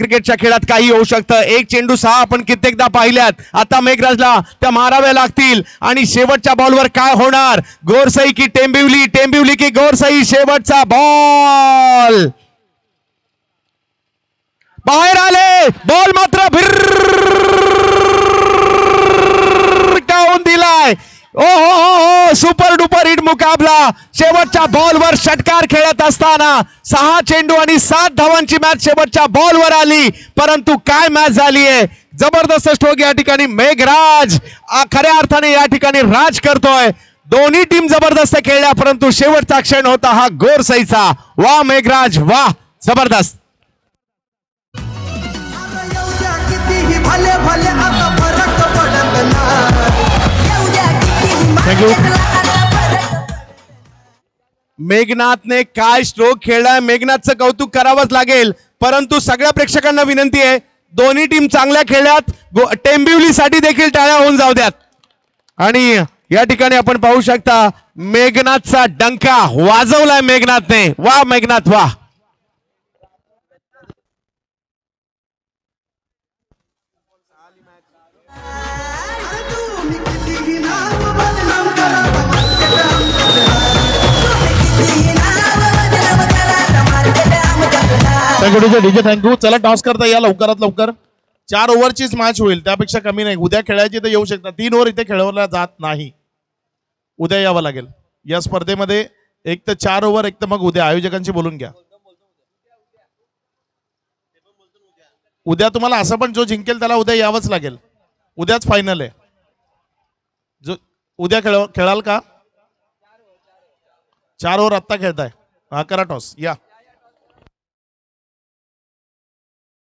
क्रिकेटच्या खेळात काही होऊ शकतं. एक चेंडू 6 आपण कित्येकदा पाहिल्यात. आता मेघराजला त्या माराव्या लागतील आणि शेवटच्या बॉलवर काय होणार? गोरसई की टेंबिवली, टेंबिवली की गोरसई? शेवटचा बॉल बाहेर आले. बॉल मात्र भिरकावून दिलाय. ओ हो, सुपर डुपर हिट मुकाबला. शेवटच्या बॉलवर षटकार खेळत असताना 6 चेंडू आणि 7 धावांची मॅच शेवटच्या बॉलवर आली. परंतु काय मॅच झाली आहे. जबरदस्त स्ट्रोक या ठिकाणी. मेघराज खऱ्या अर्थाने या ठिकाणी राज करतोय. दोन्ही टीम जबरदस्त खेळल्या, परंतु शेवटचा क्षण होता हा गोरसईचा. वा मेघराज वा, जबरदस्त. मेघनाथने काय स्ट्रोक खेळलाय. मेघनाथचं कौतुक करावंच लागेल. परंतु सगळ्या प्रेक्षकांना विनंती आहे, दोन्ही टीम चांगल्या खेळल्यात. टेंबिवलीसाठी देखील टाळ्या होऊन जाऊ द्यात. आणि या ठिकाणी आपण पाहू शकता मेघनाथचा डंका वाजवलाय मेघनाथने. वा मेघनाथ वा. DJ thank you. चला टॉस करता या लवकरात लवकर. 4 ओव्हरचीच मॅच होईल, त्यापेक्षा कमी नाही. उद्या खेळायची तर येऊ शकता. 3 ओव्हर इथे खेळवल्या जात नाही. उद्या यावं लागेल या स्पर्धेमध्ये. एक तर 4 ओव्हर, एक तर मग उद्या. आयोजकांशी बोलून घ्या. उद्या तुम्हाला असं पण जो जिंकेल त्याला उद्या यावंच लागेल. उद्याच फायनल आहे. जो उद्या खेळाल का? 4 ओव्हर आत्ता खेळताय. हा करा टॉस या.